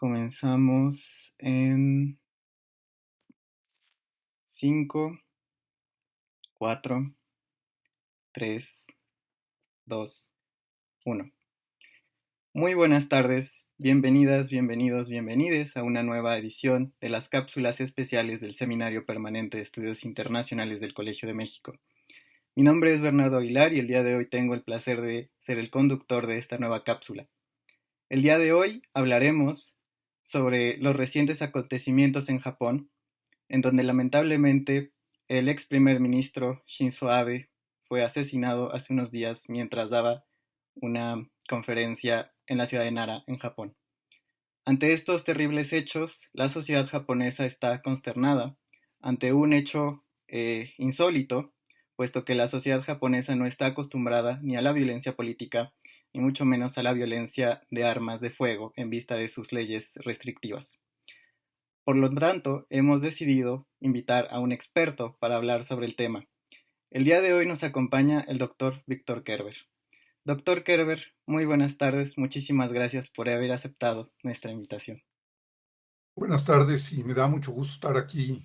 Comenzamos en 5, 4, 3, 2, 1. Muy buenas tardes, bienvenidas, bienvenidos, bienvenides a una nueva edición de las cápsulas especiales del Seminario Permanente de Estudios Internacionales del Colegio de México. Mi nombre es Bernardo Aguilar y el día de hoy tengo el placer de ser el conductor de esta nueva cápsula. El día de hoy hablaremos sobre los recientes acontecimientos en Japón, en donde lamentablemente el ex primer ministro Shinzo Abe fue asesinado hace unos días mientras daba una conferencia en la ciudad de Nara, en Japón. Ante estos terribles hechos, la sociedad japonesa está consternada ante un hecho insólito, puesto que la sociedad japonesa no está acostumbrada ni a la violencia política, ni mucho menos a la violencia de armas de fuego en vista de sus leyes restrictivas. Por lo tanto, hemos decidido invitar a un experto para hablar sobre el tema. El día de hoy nos acompaña el doctor Víctor Kerber. Doctor Kerber, muy buenas tardes. Muchísimas gracias por haber aceptado nuestra invitación. Buenas tardes y me da mucho gusto estar aquí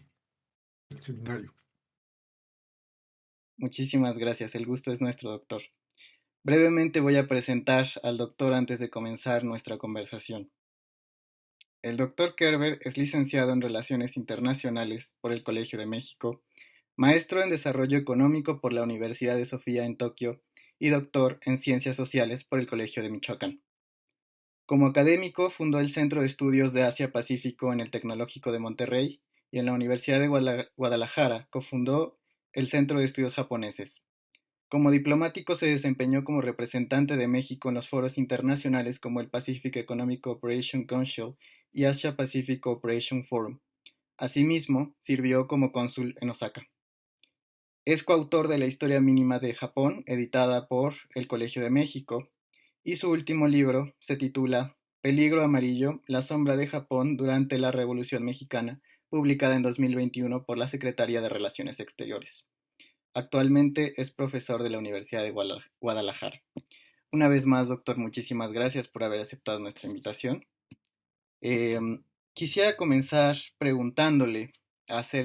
en el seminario. Muchísimas gracias. El gusto es nuestro, doctor. Brevemente voy a presentar al doctor antes de comenzar nuestra conversación. El doctor Kerber es licenciado en Relaciones Internacionales por el Colegio de México, maestro en Desarrollo Económico por la Universidad de Sofía en Tokio y doctor en Ciencias Sociales por el Colegio de Michoacán. Como académico, fundó el Centro de Estudios de Asia-Pacífico en el Tecnológico de Monterrey y en la Universidad de Guadalajara cofundó el Centro de Estudios Japoneses. Como diplomático se desempeñó como representante de México en los foros internacionales como el Pacific Economic Cooperation Council y Asia Pacific Cooperation Forum. Asimismo, sirvió como cónsul en Osaka. Es coautor de la Historia Mínima de Japón, editada por el Colegio de México, y su último libro se titula Peligro Amarillo, la sombra de Japón durante la Revolución Mexicana, publicada en 2021 por la Secretaría de Relaciones Exteriores. Actualmente es profesor de la Universidad de Guadalajara. Una vez más, doctor, muchísimas gracias por haber aceptado nuestra invitación. Eh, Quisiera comenzar preguntándole,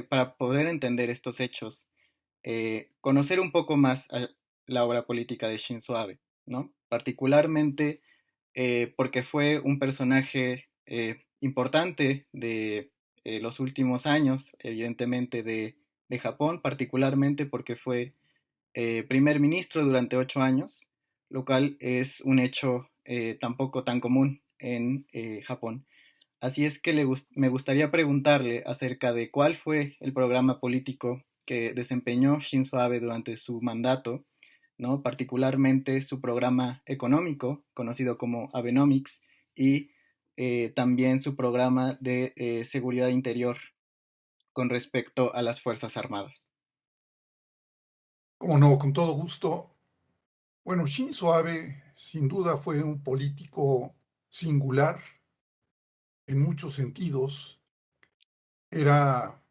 para poder entender estos hechos, conocer un poco más a la obra política de Shinzo Abe, ¿no? Particularmente porque fue un personaje importante de los últimos años, evidentemente de Japón, particularmente porque fue primer ministro durante 8 años, lo cual es un hecho tampoco tan común en Japón. Así es que me gustaría preguntarle acerca de cuál fue el programa político que desempeñó Shinzo Abe durante su mandato, ¿no? Particularmente su programa económico, conocido como Abenomics, y también su programa de seguridad interior con respecto a las Fuerzas Armadas. Como no, con todo gusto. Bueno, Shinzo Abe sin duda fue un político singular en muchos sentidos. Era,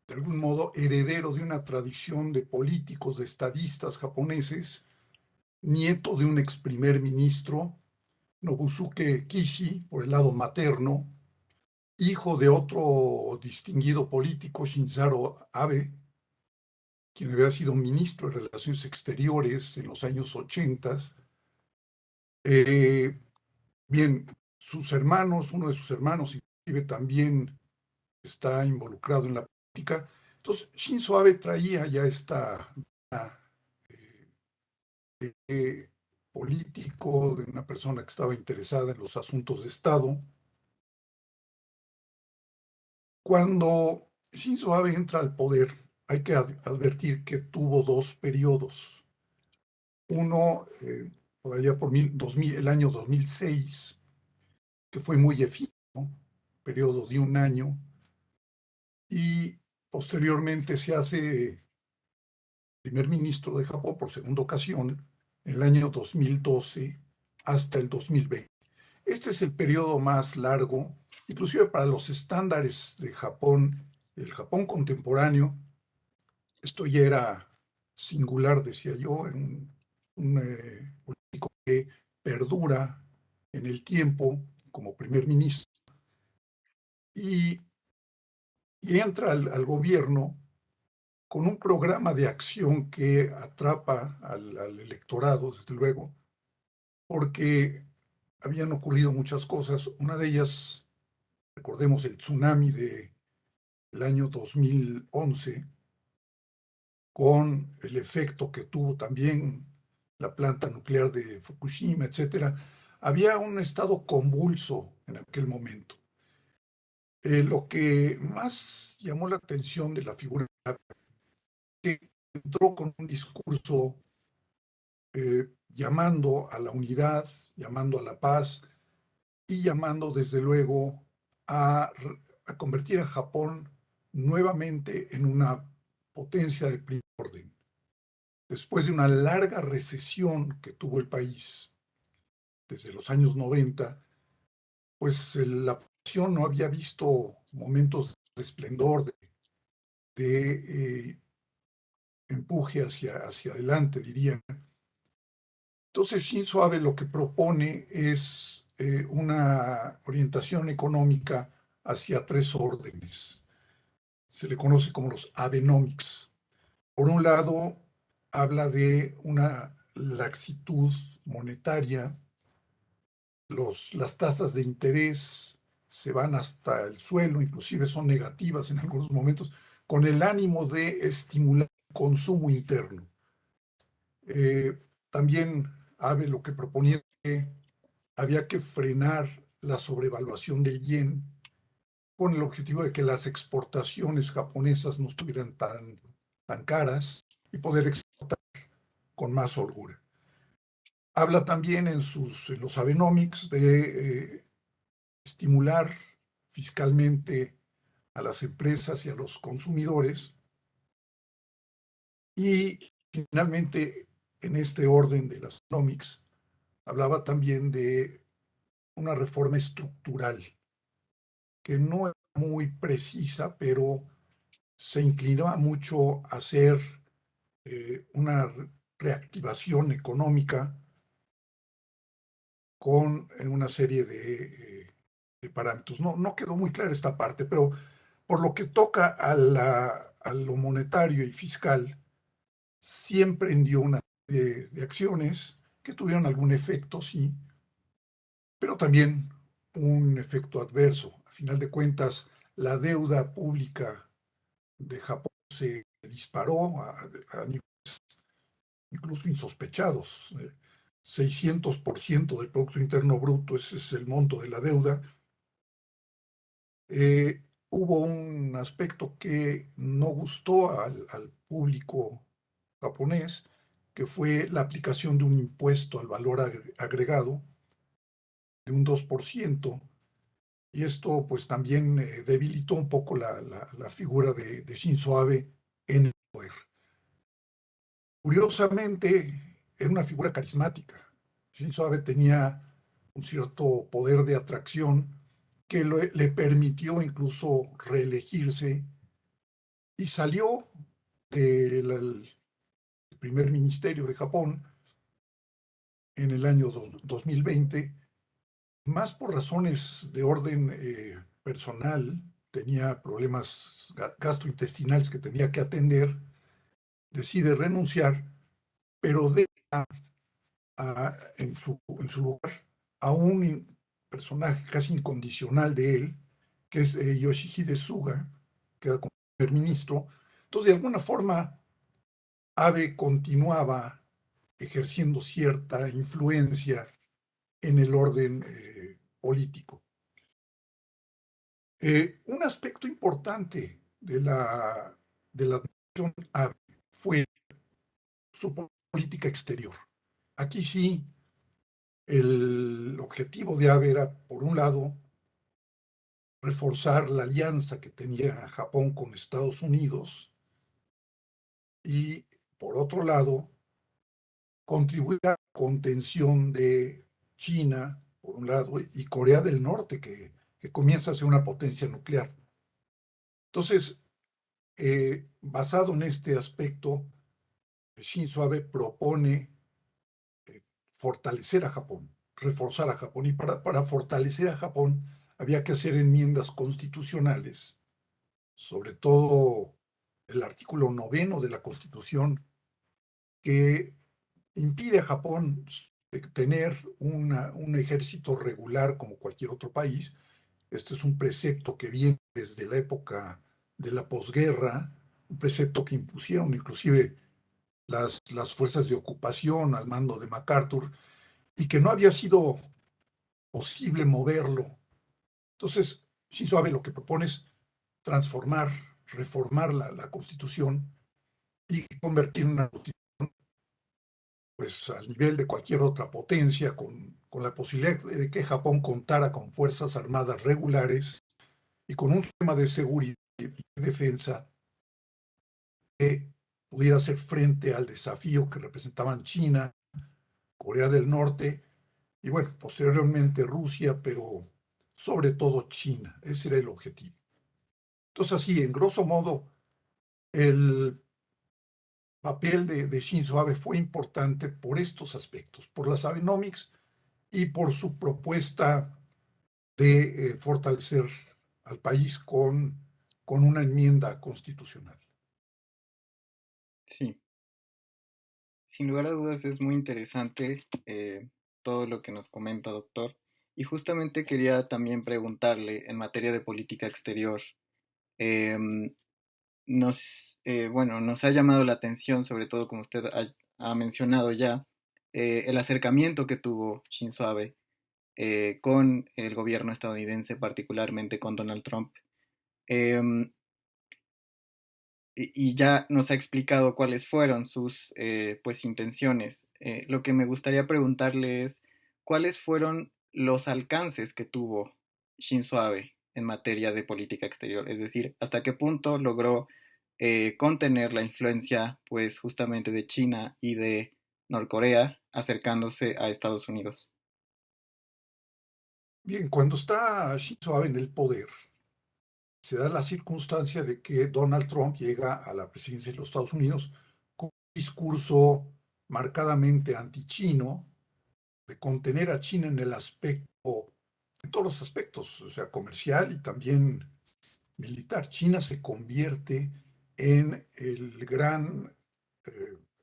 de algún modo, heredero de una tradición de políticos, de estadistas japoneses, nieto de un ex primer ministro, Nobusuke Kishi, por el lado materno, hijo de otro distinguido político, Shinzaro Abe, quien había sido ministro de Relaciones Exteriores en los años 80. Eh, Bien, sus hermanos, uno de sus hermanos, inclusive también está involucrado en la política. Entonces, Shinzo Abe traía ya esta eh, político, de una persona que estaba interesada en los asuntos de Estado. Cuando Shinzo Abe entra al poder, hay que advertir que tuvo dos periodos. Uno, por allá por 2000, el año 2006, que fue muy efímero, periodo de un año, y posteriormente se hace primer ministro de Japón por segunda ocasión en el año 2012 hasta el 2020. Este es el periodo más largo, inclusive para los estándares de Japón, el Japón contemporáneo. Esto ya era singular, decía yo, un político que perdura en el tiempo como primer ministro. y, y entra al gobierno con un programa de acción que atrapa al electorado, desde luego, porque habían ocurrido muchas cosas. Una de ellas, recordemos el tsunami del año 2011, con el efecto que tuvo también la planta nuclear de Fukushima, etcétera. Había un estado convulso en aquel momento. Lo que más llamó la atención de la figura que entró con un discurso llamando a la unidad, llamando a la paz y llamando desde luego a convertir a Japón nuevamente en una potencia de primer orden. Después de una larga recesión que tuvo el país desde los años 90, pues la población no había visto momentos de esplendor, de empuje hacia adelante, diría. Entonces, Shinzo Abe lo que propone es una orientación económica hacia tres órdenes. Se le conoce como los Abenomics. Por un lado, habla de una laxitud monetaria, las tasas de interés se van hasta el suelo, inclusive son negativas en algunos momentos, con el ánimo de estimular el consumo interno. Eh, También Abe lo que proponía que había que frenar la sobrevaluación del yen con el objetivo de que las exportaciones japonesas no estuvieran tan caras y poder exportar con más holgura. Habla también en los Abenomics de estimular fiscalmente a las empresas y a los consumidores y finalmente en este orden de las Abenomics hablaba también de una reforma estructural que no es muy precisa, pero se inclinaba mucho a hacer una reactivación económica con una serie de parámetros. No quedó muy clara esta parte, pero por lo que toca a lo monetario y fiscal, sí emprendió una serie de acciones que tuvieron algún efecto, sí, pero también un efecto adverso. A final de cuentas, la deuda pública de Japón se disparó a niveles incluso insospechados. 600% del Producto Interno Bruto, ese es el monto de la deuda. Hubo un aspecto que no gustó al público japonés, que fue la aplicación de un impuesto al valor agregado de un 2%, y esto pues también debilitó un poco la figura de Shinzo Abe en el poder. Curiosamente, era una figura carismática. Shinzo Abe tenía un cierto poder de atracción que le permitió incluso reelegirse y salió del primer ministerio de Japón en el año 2020, más por razones de orden personal. Tenía problemas gastrointestinales que tenía que atender, decide renunciar, pero deja en su lugar a un personaje casi incondicional de él, que es Yoshihide Suga, que queda como primer ministro. Entonces, de alguna forma, Abe continuaba ejerciendo cierta influencia en el orden político. Un aspecto importante de la administración Abe fue su política exterior. Aquí sí, el objetivo de Abe era, por un lado, reforzar la alianza que tenía Japón con Estados Unidos y, por otro lado, contribuir a la contención de China, por un lado, y Corea del Norte, que comienza a ser una potencia nuclear. Entonces, basado en este aspecto, Shinzo Abe propone fortalecer a Japón, reforzar a Japón, y para fortalecer a Japón había que hacer enmiendas constitucionales, sobre todo el artículo 9 de la Constitución, que impide a Japón tener un ejército regular como cualquier otro país. Este es un precepto que viene desde la época de la posguerra, un precepto que impusieron inclusive las fuerzas de ocupación al mando de MacArthur y que no había sido posible moverlo. Entonces, Shinzo Abe lo que propone es transformar, reformar la Constitución y convertir en una Constitución pues, al nivel de cualquier otra potencia, con la posibilidad de que Japón contara con fuerzas armadas regulares y con un sistema de seguridad y defensa que pudiera hacer frente al desafío que representaban China, Corea del Norte y, bueno, posteriormente Rusia, pero sobre todo China. Ese era el objetivo. Entonces, así, en grosso modo, el papel de Shinzo Abe fue importante por estos aspectos, por las Abenomics y por su propuesta de fortalecer al país con una enmienda constitucional. Sí, sin lugar a dudas es muy interesante todo lo que nos comenta, doctor. Y justamente quería también preguntarle en materia de política exterior. em, bueno, nos ha llamado la atención, sobre todo como usted ha mencionado ya, el acercamiento que tuvo Shinzo Abe con el gobierno estadounidense, particularmente con Donald Trump. Em, y ya nos ha explicado cuáles fueron sus pues intenciones. Lo que me gustaría preguntarle es cuáles fueron los alcances que tuvo Shinzo Abe en materia de política exterior, es decir, hasta qué punto logró contener la influencia pues justamente de China y de Norcorea acercándose a Estados Unidos. Bien, cuando está Shinzo Abe en el poder, se da la circunstancia de que Donald Trump llega a la presidencia de los Estados Unidos con un discurso marcadamente antichino, de contener a China en el aspecto, en todos los aspectos, o sea, comercial y también militar. China se convierte en el gran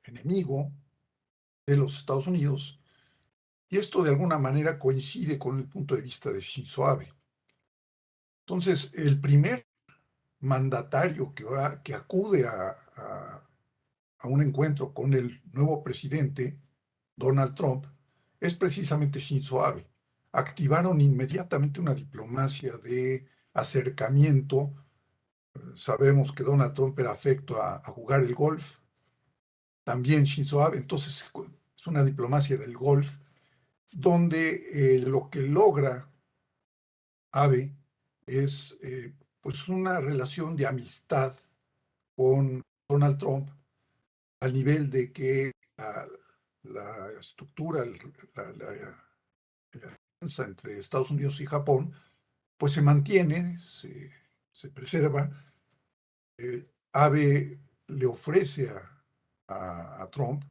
enemigo de los Estados Unidos y esto de alguna manera coincide con el punto de vista de Shinzo Abe. Entonces, el primer mandatario que acude a un encuentro con el nuevo presidente, Donald Trump, es precisamente Shinzo Abe. Activaron inmediatamente una diplomacia de acercamiento. Sabemos que Donald Trump era afecto a jugar el golf, también Shinzo Abe, entonces es una diplomacia del golf, donde lo que logra Abe es pues una relación de amistad con Donald Trump al nivel de que la estructura, la alianza entre Estados Unidos y Japón, pues se mantiene, se preserva. Abe le ofrece a Trump,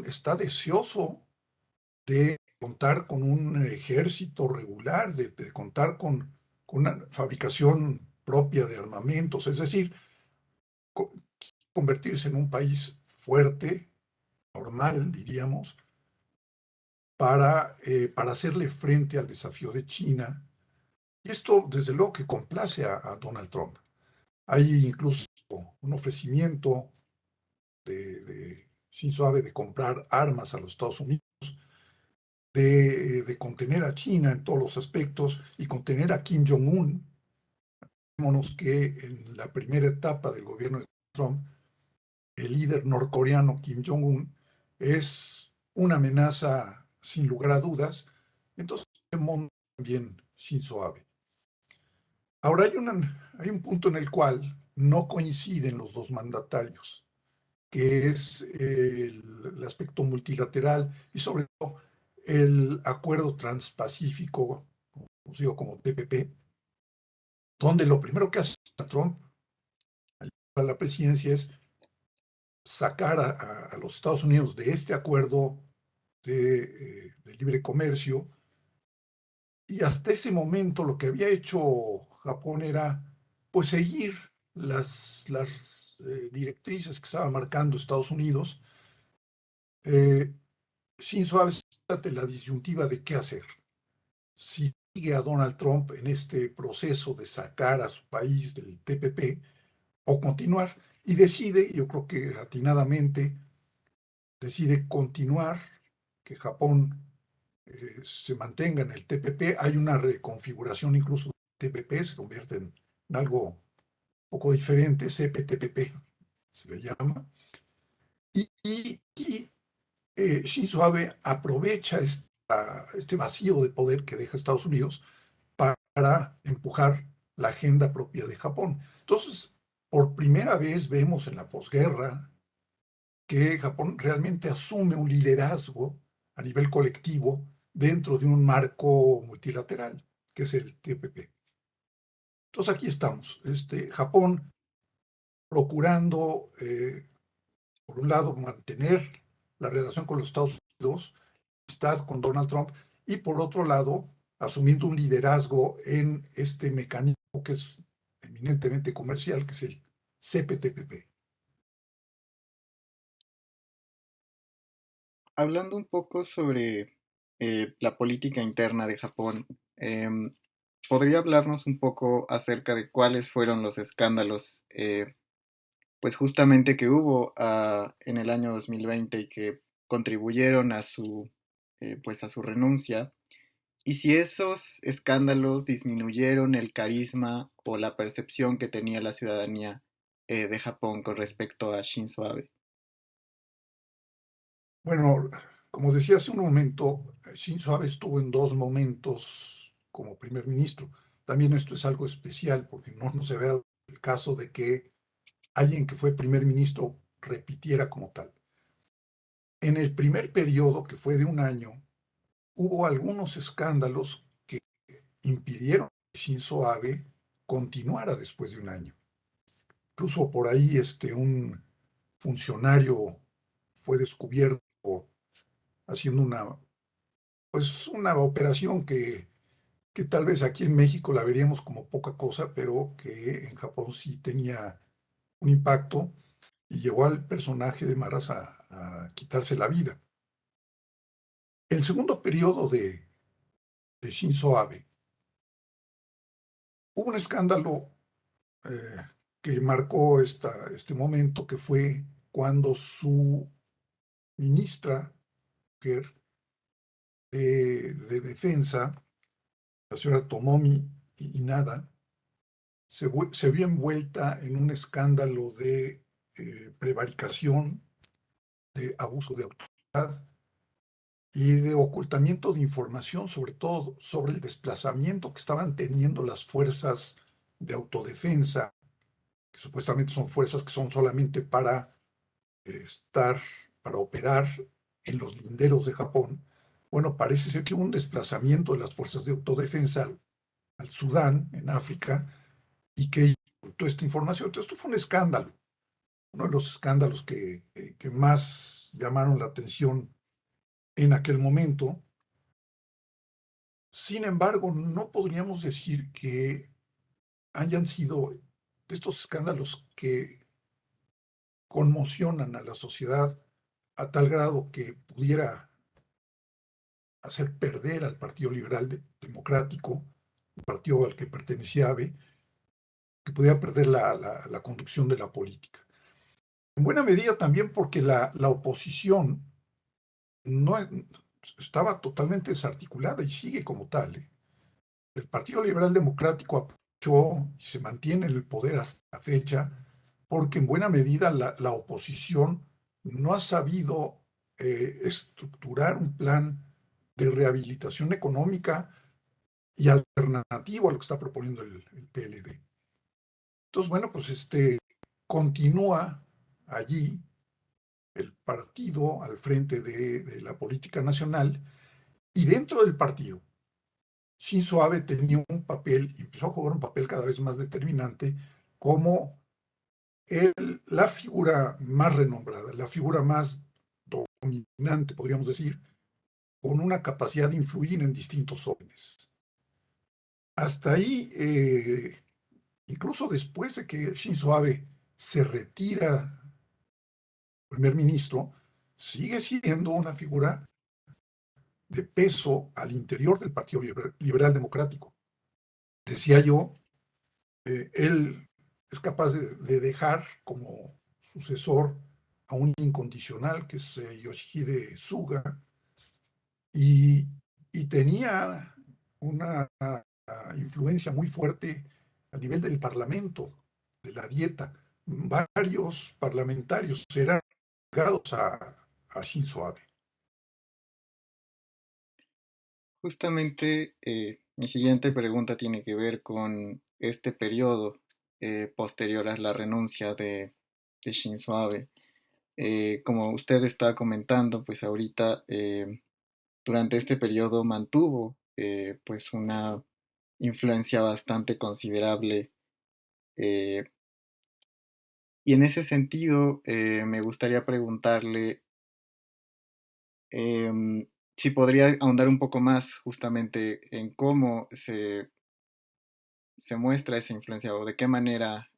está deseoso de contar con un ejército regular, de contar con una fabricación propia de armamentos, es decir, co- convertirse en un país fuerte, normal, diríamos, para hacerle frente al desafío de China. Y esto, desde luego, que complace a Donald Trump. Hay incluso un ofrecimiento de Shinzo Abe de comprar armas a los Estados Unidos, de contener a China en todos los aspectos y contener a Kim Jong-un. Vemos que en la primera etapa del gobierno de Trump, el líder norcoreano Kim Jong-un es una amenaza sin lugar a dudas. Entonces, también Shinzo Abe. Ahora hay un punto en el cual no coinciden los dos mandatarios, que es el aspecto multilateral y sobre todo el acuerdo transpacífico, conocido como TPP, donde lo primero que hace Trump a la presidencia es sacar a los Estados Unidos de este acuerdo de libre comercio Y hasta ese momento lo que había hecho Japón era pues seguir las directrices que estaba marcando Estados Unidos. Eh, Shinzo Abe está ante la disyuntiva de qué hacer. Si sigue a Donald Trump en este proceso de sacar a su país del TPP o continuar, y decide, yo creo que atinadamente, decide continuar, que Japón se mantenga en el TPP. Hay una reconfiguración incluso del TPP, se convierte en algo un poco diferente, CPTPP se le llama. Y Shinzo Abe aprovecha este vacío de poder que deja Estados Unidos para empujar la agenda propia de Japón. Entonces, por primera vez vemos en la posguerra que Japón realmente asume un liderazgo a nivel colectivo dentro de un marco multilateral, que es el TPP. Entonces aquí estamos, Japón procurando, por un lado, mantener la relación con los Estados Unidos, amistad con Donald Trump, y por otro lado, asumiendo un liderazgo en este mecanismo que es eminentemente comercial, que es el CPTPP. Hablando un poco sobre la política interna de Japón, ¿podría hablarnos un poco acerca de cuáles fueron los escándalos, pues justamente que hubo en el año 2020 y que contribuyeron a pues a su renuncia? Y si esos escándalos disminuyeron el carisma o la percepción que tenía la ciudadanía de Japón con respecto a Shinzo Abe. Bueno, como decía hace un momento, Shinzo Abe estuvo en dos momentos como primer ministro. También esto es algo especial porque no se ve el caso de que alguien que fue primer ministro repitiera como tal. En el primer periodo, que fue de un año, hubo algunos escándalos que impidieron que Shinzo Abe continuara después de un año. Incluso por ahí un funcionario fue descubierto haciendo una operación que tal vez aquí en México la veríamos como poca cosa, pero que en Japón sí tenía un impacto y llevó al personaje de Maras a quitarse la vida. El segundo periodo de Shinzo Abe, hubo un escándalo eh, que marcó este momento, que fue cuando su ministra de Defensa, la señora Tomomi Inada, se vio envuelta en un escándalo de prevaricación, de abuso de autoridad y de ocultamiento de información, sobre todo sobre el desplazamiento que estaban teniendo las fuerzas de autodefensa, que supuestamente son fuerzas que son solamente para estar, para operar en los linderos de Japón. Bueno, parece ser que hubo un desplazamiento de las fuerzas de autodefensa al Sudán, en África, y que ocultó esta información. Entonces, esto fue un escándalo, uno de los escándalos que más llamaron la atención en aquel momento. Sin embargo, no podríamos decir que hayan sido de estos escándalos que conmocionan a la sociedad a tal grado que pudiera hacer perder al Partido Liberal Democrático, el partido al que pertenecía Abe, que pudiera perder la conducción de la política. En buena medida también porque la oposición no estaba totalmente desarticulada y sigue como tal. El Partido Liberal Democrático apoyó y se mantiene en el poder hasta la fecha porque en buena medida la oposición no ha sabido estructurar un plan de rehabilitación económica y alternativo a lo que está proponiendo el PLD. Entonces, bueno, pues continúa allí el partido al frente de la política nacional, y dentro del partido Shinzo Abe tenía un papel y empezó a jugar un papel cada vez más determinante como la figura más renombrada, la figura más dominante, podríamos decir, con una capacidad de influir en distintos órdenes. hasta ahí, incluso después de que Shinzo Abe se retira primer ministro, sigue siendo una figura de peso al interior del Partido Liberal Democrático. Decía yo, él es capaz de dejar como sucesor a un incondicional que es Yoshihide Suga, y, y tenía una influencia muy fuerte a nivel del Parlamento, de la dieta. Varios parlamentarios eran ligados a Shinzo Abe. Justamente mi siguiente pregunta tiene que ver con este periodo posterior a la renuncia de Shinzo Abe. Como usted está comentando, pues ahorita durante este periodo mantuvo pues una influencia bastante considerable, eh, y en ese sentido me gustaría preguntarle si podría ahondar un poco más justamente en cómo se muestra esa influencia o de qué manera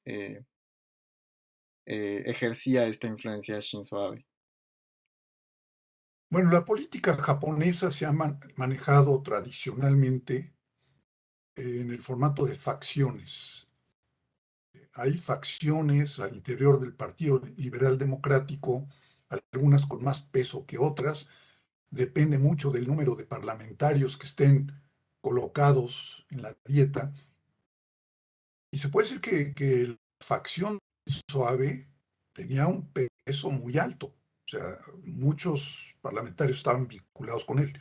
ejercía esta influencia Shinzo Abe. Bueno, la política japonesa se ha manejado tradicionalmente en el formato de facciones. Hay facciones al interior del Partido Liberal Democrático, algunas con más peso que otras. Depende mucho del número de parlamentarios que estén colocados en la dieta. Y se puede decir que la facción suave tenía un peso muy alto. O sea, muchos parlamentarios estaban vinculados con él.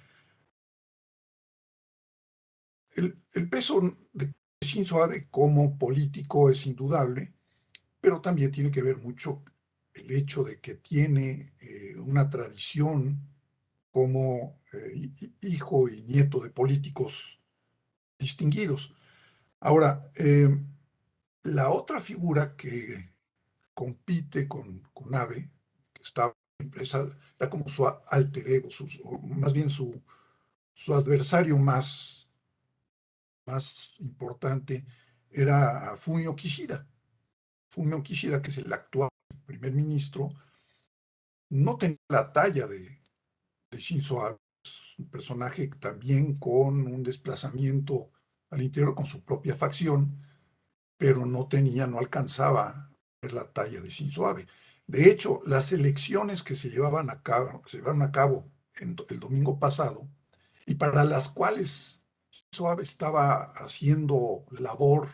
El peso de Shinzo Abe como político es indudable, pero también tiene que ver mucho el hecho de que tiene una tradición como hijo y nieto de políticos distinguidos. Ahora, la otra figura que compite con Abe, que está como su alter ego, o más bien su adversario más importante, era Fumio Kishida. Fumio Kishida, que es el actual primer ministro, no tenía la talla de Shinzo Abe, un personaje también con un desplazamiento al interior con su propia facción, pero no alcanzaba a ver la talla de Shinzo Abe. De hecho, las elecciones que se llevaron a cabo el domingo pasado, y para las cuales Shinzo Abe estaba haciendo labor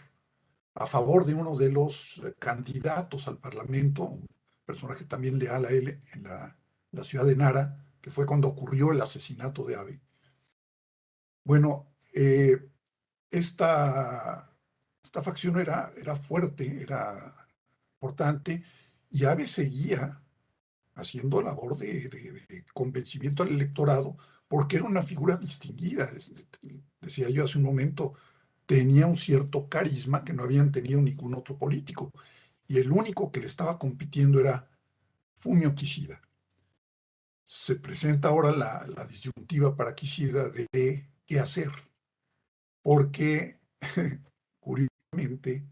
a favor de uno de los candidatos al Parlamento, un personaje también leal a él en la ciudad de Nara, que fue cuando ocurrió el asesinato de Abe. Bueno, esta, esta facción era fuerte, era importante, y Abe seguía haciendo labor de convencimiento al electorado, porque era una figura distinguida. Decía yo hace un momento, tenía un cierto carisma que no habían tenido ningún otro político, y el único que le estaba compitiendo era Fumio Kishida. Se presenta ahora la disyuntiva para Kishida de qué hacer, porque curiosamente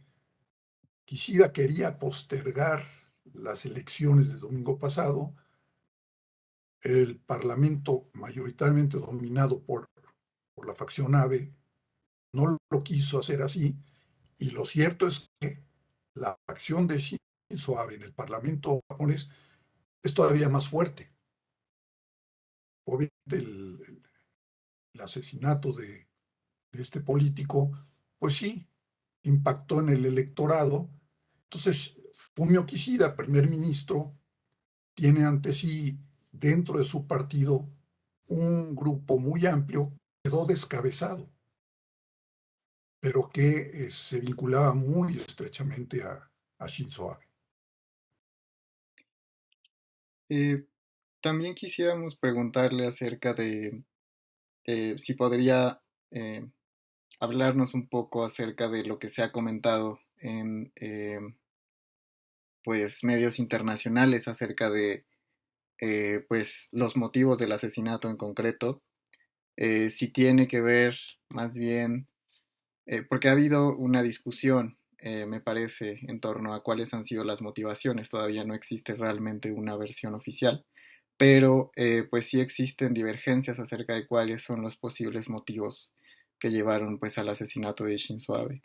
Kishida quería postergar las elecciones del domingo pasado. El Parlamento, mayoritariamente dominado por la facción Abe, no lo quiso hacer así, y lo cierto es que la facción de Shinzo Abe en el Parlamento japonés es todavía más fuerte. Obviamente el asesinato de este político, pues sí, impactó en el electorado. Entonces, Fumio Kishida, primer ministro, tiene ante sí, dentro de su partido, un grupo muy amplio, quedó descabezado, pero que se vinculaba muy estrechamente a Shinzo Abe. Eh, También quisiéramos preguntarle acerca de si podría eh, hablarnos un poco acerca de lo que se ha comentado en pues medios internacionales acerca de pues los motivos del asesinato en concreto, si tiene que ver más bien porque ha habido una discusión, me parece, en torno a cuáles han sido las motivaciones. Todavía no existe realmente una versión oficial, pero pues sí existen divergencias acerca de cuáles son los posibles motivos que llevaron pues al asesinato de Shinzo Abe.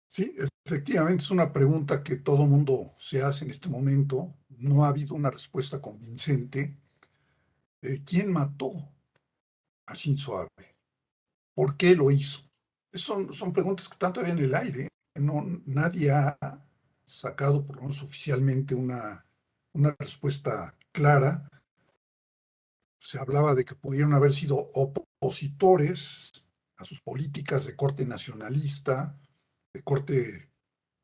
Sí, efectivamente es una pregunta que todo mundo se hace en este momento. No ha habido una respuesta convincente. ¿Quién mató a Shinzo Abe? ¿Por qué lo hizo? Son preguntas que están todavía en el aire. No, nadie ha sacado, por lo menos oficialmente, una respuesta clara. Se hablaba de que pudieron haber sido opositores a sus políticas de corte nacionalista, de corte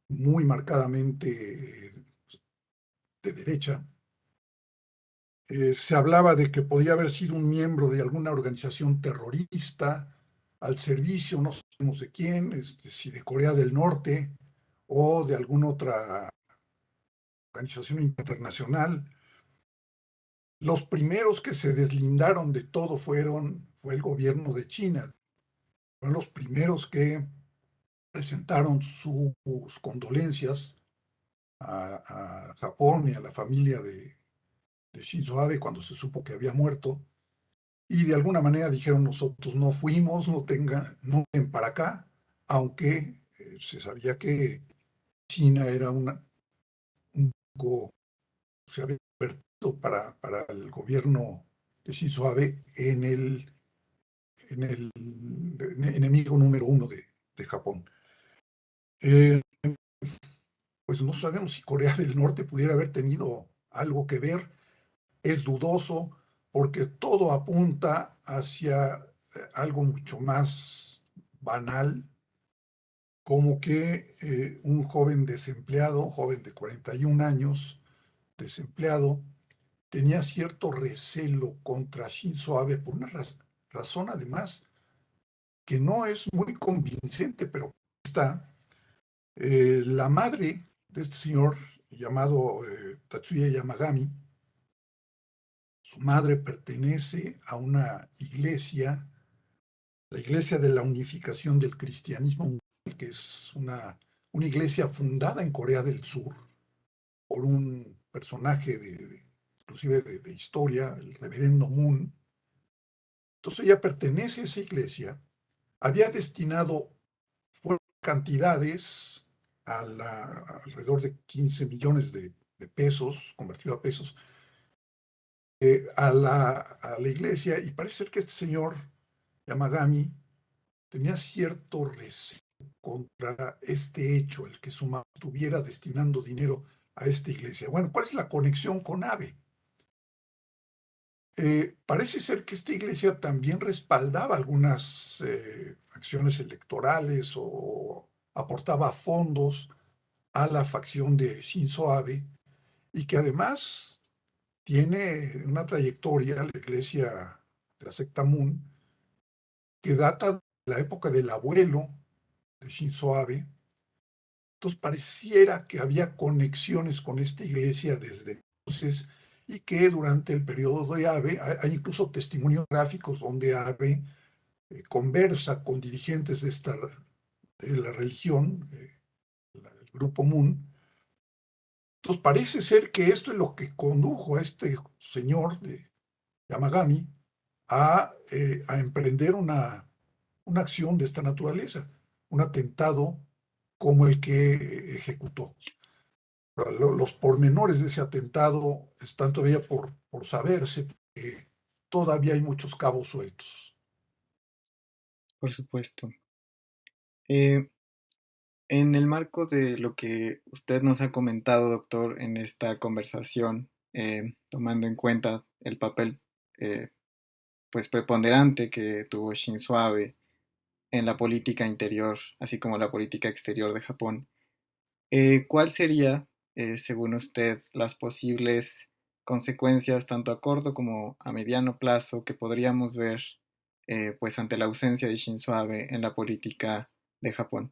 muy marcadamente de derecha. Se hablaba de que podía haber sido un miembro de alguna organización terrorista al servicio, no sabemos de quién, si de Corea del Norte o de alguna otra organización internacional. Los primeros que se deslindaron de todo fue el gobierno de China. Fueron los primeros que presentaron sus condolencias a Japón y a la familia de Shinzo Abe cuando se supo que había muerto. Y de alguna manera dijeron: nosotros no fuimos, no ven para acá, aunque se sabía que China era un poco, se había convertido para el gobierno de Shinzo Abe en el enemigo número uno de Japón. Eh, pues no sabemos si Corea del Norte pudiera haber tenido algo que ver. Es dudoso porque todo apunta hacia algo mucho más banal, como que un joven desempleado, un joven de 41 años, desempleado, tenía cierto recelo contra Shinzo Abe por una razón además que no es muy convincente, pero está. La madre de este señor llamado Tatsuya Yamagami, su madre pertenece a una iglesia, la Iglesia de la Unificación del Cristianismo Mundial, que es una iglesia fundada en Corea del Sur por un personaje inclusive de historia, el reverendo Moon. Entonces ella pertenece a esa iglesia, había destinado cantidades alrededor de 15 millones de pesos, convertido a pesos, a la iglesia, y parece ser que este señor Yamagami tenía cierto recelo contra este hecho, el que su mamá estuviera destinando dinero a esta iglesia. Bueno, ¿cuál es la conexión con Abe? Parece ser que esta iglesia también respaldaba algunas acciones electorales o aportaba fondos a la facción de Shinzo Abe, y que además tiene una trayectoria, la iglesia de la secta Moon, que data de la época del abuelo de Shinzo Abe. Entonces pareciera que había conexiones con esta iglesia desde entonces, y que durante el periodo de Abe hay incluso testimonios gráficos donde Abe conversa con dirigentes de la religión, el grupo Moon. Entonces parece ser que esto es lo que condujo a este señor de Yamagami a emprender una acción de esta naturaleza, un atentado como el que ejecutó. Los pormenores de ese atentado están todavía por saberse, porque todavía hay muchos cabos sueltos. Por supuesto. Eh, en el marco de lo que usted nos ha comentado, doctor, en esta conversación, tomando en cuenta el papel eh, pues preponderante que tuvo Shinzo Abe en la política interior, así como la política exterior de Japón, ¿cuál sería, según usted, las posibles consecuencias tanto a corto como a mediano plazo que podríamos ver pues ante la ausencia de Shinzo Abe en la política de Japón?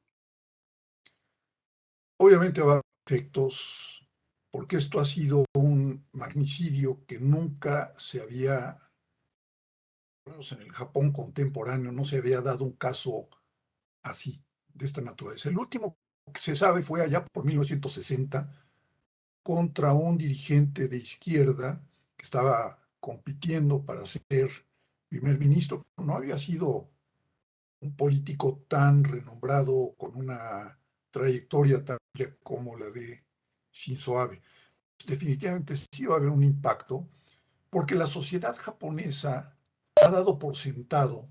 Obviamente va a haber efectos, porque esto ha sido un magnicidio que nunca se había, en el Japón contemporáneo, no se había dado un caso así, de esta naturaleza. El último que se sabe fue allá por 1960 contra un dirigente de izquierda que estaba compitiendo para ser primer ministro. No había sido un político tan renombrado con una trayectoria tan amplia como la de Shinzo Abe. Definitivamente sí va a haber un impacto porque la sociedad japonesa ha dado por sentado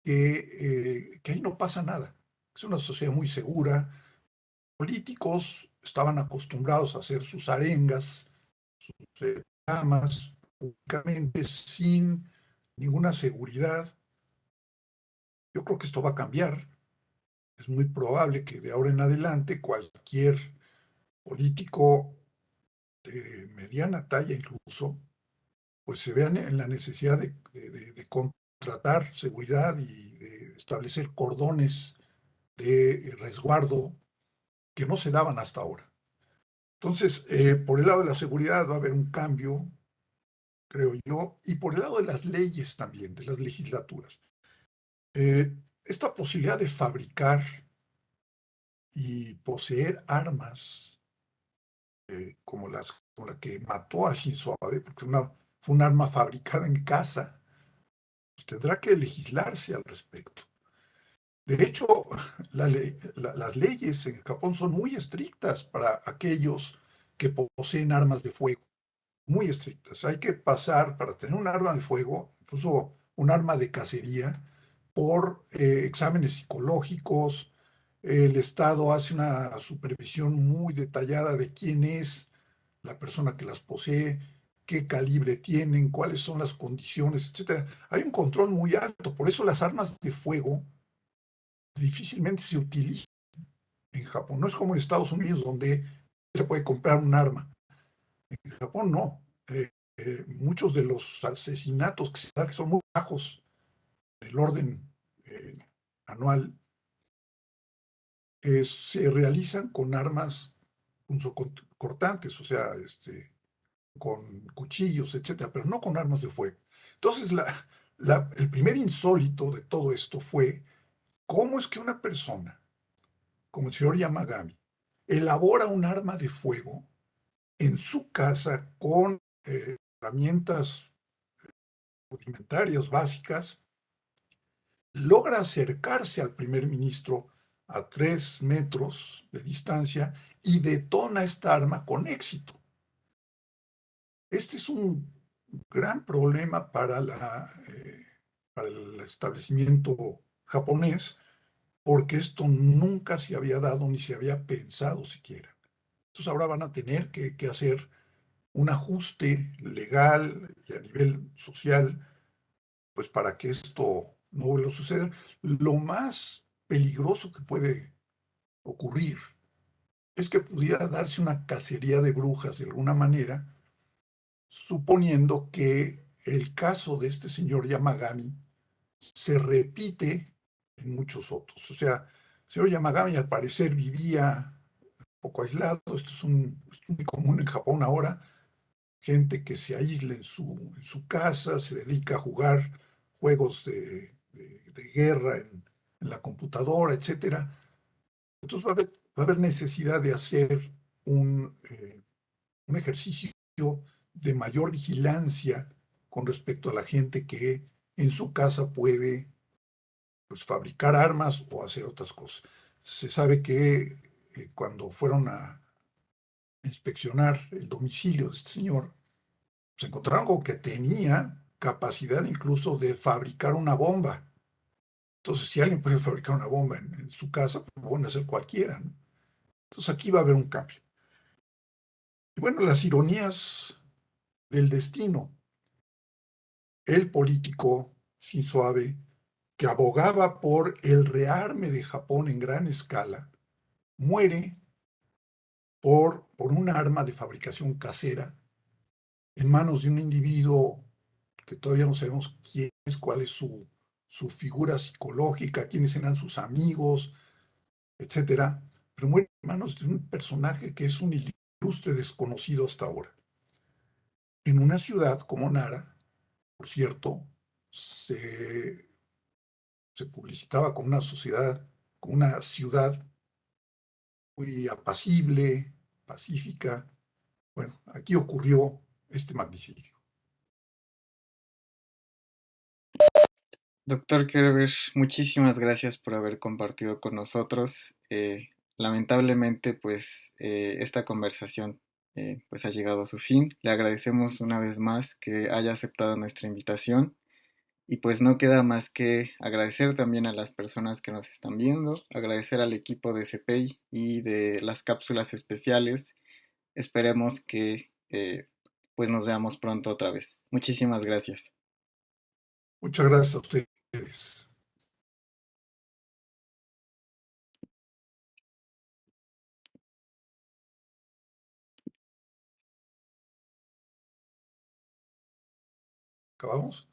que ahí no pasa nada. Es una sociedad muy segura. Políticos estaban acostumbrados a hacer sus arengas, sus programas públicamente sin ninguna seguridad. Yo creo que esto va a cambiar. Es muy probable que de ahora en adelante cualquier político de mediana talla incluso, pues se vean en la necesidad de contratar seguridad y de establecer cordones de resguardo que no se daban hasta ahora. Entonces, por el lado de la seguridad va a haber un cambio, creo yo, y por el lado de las leyes también, de las legislaturas. Esta posibilidad de fabricar y poseer armas como la que mató a Shinzo Abe, porque fue un arma fabricada en casa, pues tendrá que legislarse al respecto. De hecho, las leyes en Japón son muy estrictas para aquellos que poseen armas de fuego, muy estrictas. Hay que pasar para tener un arma de fuego, incluso un arma de cacería, por exámenes psicológicos. El Estado hace una supervisión muy detallada de quién es la persona que las posee, qué calibre tienen, cuáles son las condiciones, etcétera. Hay un control muy alto, por eso las armas de fuego difícilmente se utilizan en Japón. No es como en Estados Unidos donde se puede comprar un arma. En Japón no. Muchos de los asesinatos que se dan, que son muy bajos, el orden eh, anual, se realizan con armas cortantes, o sea, con cuchillos, etcétera, pero no con armas de fuego. Entonces, el primer insólito de todo esto fue cómo es que una persona, como el señor Yamagami, elabora un arma de fuego en su casa con herramientas rudimentarias básicas, logra acercarse al primer ministro a 3 metros de distancia y detona esta arma con éxito. Este es un gran problema para el establecimiento japonés, porque esto nunca se había dado ni se había pensado siquiera. Entonces ahora van a tener que hacer un ajuste legal y a nivel social, pues para que esto no vuelva a suceder. Lo más peligroso que puede ocurrir es que pudiera darse una cacería de brujas de alguna manera, suponiendo que el caso de este señor Yamagami se repite en muchos otros. O sea, el señor Yamagami al parecer vivía un poco aislado, esto es muy común en Japón ahora, gente que se aísla en su casa, se dedica a jugar juegos de guerra en la computadora, etcétera. Entonces va a haber necesidad de hacer un ejercicio de mayor vigilancia con respecto a la gente que en su casa puede, pues, fabricar armas o hacer otras cosas. Se sabe que cuando fueron a inspeccionar el domicilio de este señor, se encontraron con que tenía capacidad incluso de fabricar una bomba. Entonces, si alguien puede fabricar una bomba en su casa, pues lo pueden hacer cualquiera, ¿no? Entonces, aquí va a haber un cambio. Y bueno, las ironías del destino. El político Shinzo Abe, que abogaba por el rearme de Japón en gran escala, muere por un arma de fabricación casera en manos de un individuo que todavía no sabemos quién es, cuál es su figura psicológica, quiénes eran sus amigos, etcétera, pero muere en manos de un personaje que es un ilustre desconocido hasta ahora. En una ciudad como Nara, por cierto, se se publicitaba como una sociedad, como una ciudad muy apacible, pacífica. Bueno, aquí ocurrió este magnicidio. Doctor Kerber, muchísimas gracias por haber compartido con nosotros. Lamentablemente, pues esta conversación pues ha llegado a su fin. Le agradecemos una vez más que haya aceptado nuestra invitación y pues no queda más que agradecer también a las personas que nos están viendo, agradecer al equipo de CPI y de las cápsulas especiales. Esperemos que pues nos veamos pronto otra vez. Muchísimas gracias. Muchas gracias a ustedes. ¿Acabamos?